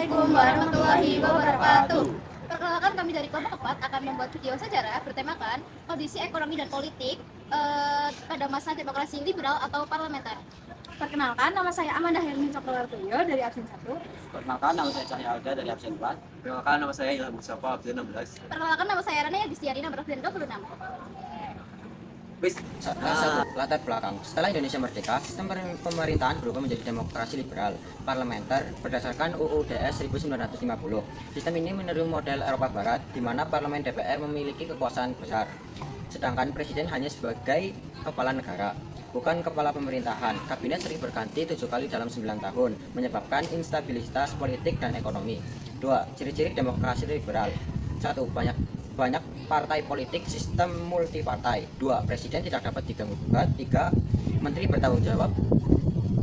Assalamualaikum warahmatullahi wabarakatuh. Perkenalkan, kami dari kelompok 4 akan membuat video sejarah bertemakan kondisi ekonomi dan politik pada masa demokrasi liberal atau parlementer. Perkenalkan, nama saya Amanda Helmi Cokrowartoyo dari absen 1. Perkenalkan, nama saya Cahya Alda dari absen 4. Perkenalkan, nama saya Ilham Mustafa, absen 16. Perkenalkan, nama saya Rana Yadistiari, nomor absen 26. Latar belakang. Setelah Indonesia merdeka, sistem pemerintahan berubah menjadi demokrasi liberal parlementer berdasarkan UUD 1950. Sistem ini meniru model Eropa Barat, di mana parlemen DPR memiliki kekuasaan besar, sedangkan presiden hanya sebagai kepala negara, bukan kepala pemerintahan. Kabinet sering berganti 7 kali dalam 9 tahun, menyebabkan instabilitas politik dan ekonomi. 2. Ciri-ciri demokrasi liberal. 1. Banyak partai politik, sistem multipartai. 2. Presiden tidak dapat diganggu-gugat. 3. Menteri bertanggung jawab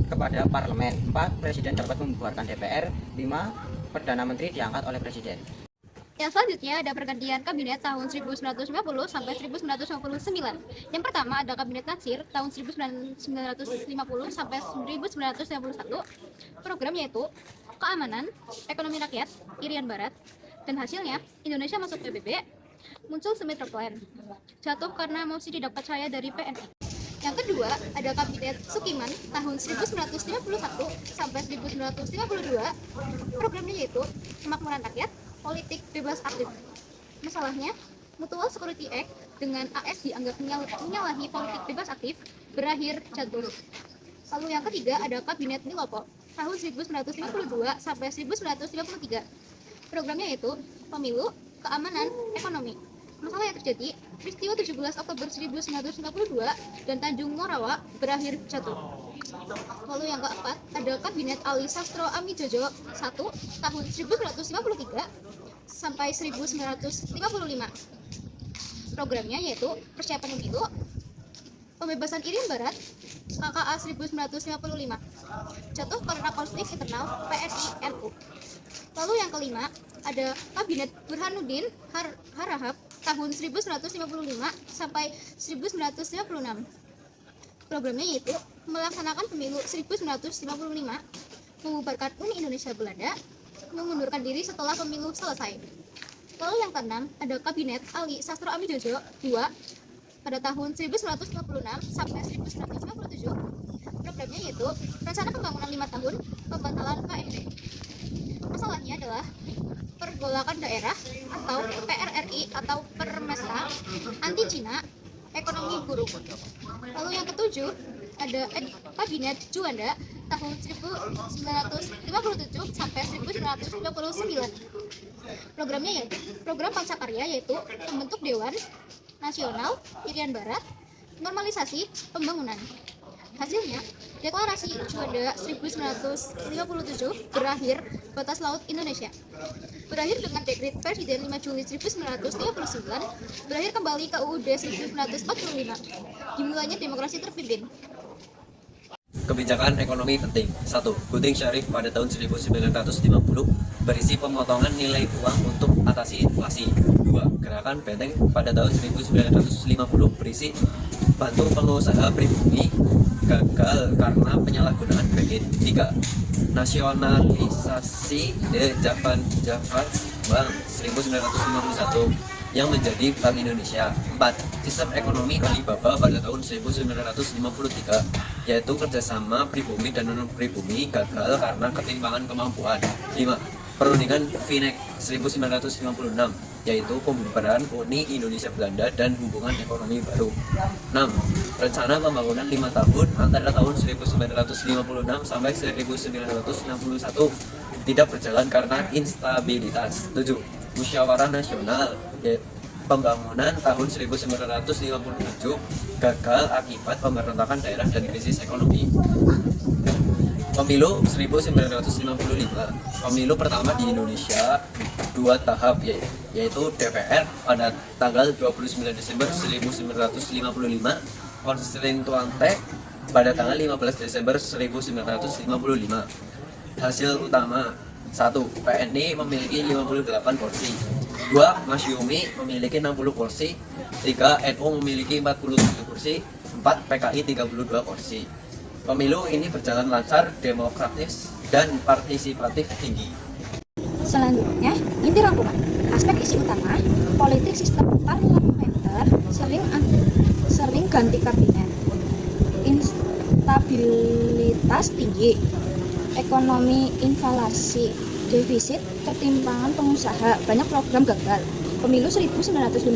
kepada parlemen. 4. Presiden dapat membubarkan DPR. 5. Perdana Menteri diangkat oleh presiden. Yang selanjutnya ada pergantian kabinet tahun 1950 sampai 1959. Yang pertama ada kabinet Natsir tahun 1950 sampai 1951. Programnya yaitu keamanan, ekonomi rakyat, Irian Barat, dan hasilnya Indonesia masuk PBB, muncul Sumitra Plan, jatuh karena mosi tidak percaya dari PNI. Yang kedua ada kabinet Sukiman tahun 1951 sampai 1952. Programnya yaitu kemakmuran rakyat, politik bebas aktif. Masalahnya, Mutual Security Act dengan AS dianggap menyalahi politik bebas aktif, berakhir jatuh. Lalu yang ketiga ada kabinet Nilopo tahun 1952 sampai 1953. Programnya yaitu pemilu, keamanan, ekonomi. Masalah yang terjadi, peristiwa 17 Oktober 1952 dan Tanjung Morawa berakhir jatuh. Lalu yang keempat, ada kabinet Ali Sastro Amijojo 1 tahun 1953 sampai 1955. Programnya yaitu persiapan pemilu, pembebasan Irian Barat, KKA 1955, jatuh karena konflik internal PNI-NU. Lalu yang kelima, ada kabinet Burhanuddin Harahap tahun 1955 sampai 1956. Programnya yaitu melaksanakan pemilu 1955, membubarkan Uni Indonesia Belanda, mengundurkan diri setelah pemilu selesai. Lalu yang keenam, ada kabinet Ali Sastro Amijojo II pada tahun 1956 sampai 1957. Programnya yaitu rencana pembangunan 5 tahun, pembatalan KMP. Masalahnya adalah pergolakan daerah atau PRRI atau Permesta, anti Cina, ekonomi buruk. Lalu yang ketujuh ada kabinet Juanda tahun 1957 sampai 1959. Programnya yaitu program Pancakarya, yaitu membentuk Dewan Nasional Irian Barat, normalisasi pembangunan. Hasilnya, deklarasi Juanda 1957 berakhir batas laut Indonesia. Berakhir dengan dekret Presiden 5 Juli 1959, berakhir kembali ke UUD 1945. Dimulainya demokrasi terpimpin. Kebijakan ekonomi penting. 1. Gunting Syarif pada tahun 1950 berisi pemotongan nilai uang untuk atasi inflasi. 2. Gerakan Benteng pada tahun 1950 berisi bantu pengusaha pribumi gagal karena penyalahgunaan kredit. 3. Nasionalisasi The Javans Bank 1951 yang menjadi Bank Indonesia. 4. Sistem ekonomi Alibaba pada tahun 1953, yaitu kerjasama pribumi dan non-pribumi gagal karena ketimpangan kemampuan. 5. Perundingan Vinek 1956, yaitu pembubaran Uni Indonesia Belanda dan hubungan ekonomi baru. 6. Rencana pembangunan 5 tahun antara tahun 1956 sampai 1961 tidak berjalan karena instabilitas. 7. Musyawarah Nasional Pembangunan tahun 1957 gagal akibat pemberontakan daerah dan krisis ekonomi. Pemilu 1955, pemilu pertama di Indonesia 2 tahap, yaitu DPR pada tanggal 29 Desember 1955, Konstituante pada tanggal 15 Desember 1955. Hasil utama: 1. PNI memiliki 58 kursi. 2. Masyumi memiliki 60 kursi. 3. NU memiliki 47 kursi. 4. PKI 32 kursi. Pemilu ini berjalan lancar, demokratis, dan partisipatif tinggi. Selanjutnya, inti rangkuman. Aspek isi utama, politik sistem parlementer sering ganti kabinet. Instabilitas tinggi, ekonomi inflasi, defisit, ketimpangan pengusaha, banyak program gagal. Pemilu 1955,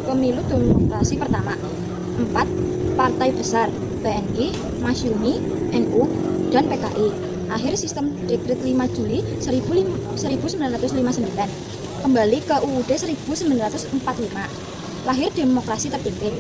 pemilu demokrasi pertama. 4. Partai besar, PNI, Masyumi, NU, dan PKI. Akhir sistem Dekret 5 Juli 1959. Kembali ke UUD 1945. Lahir demokrasi terpimpin.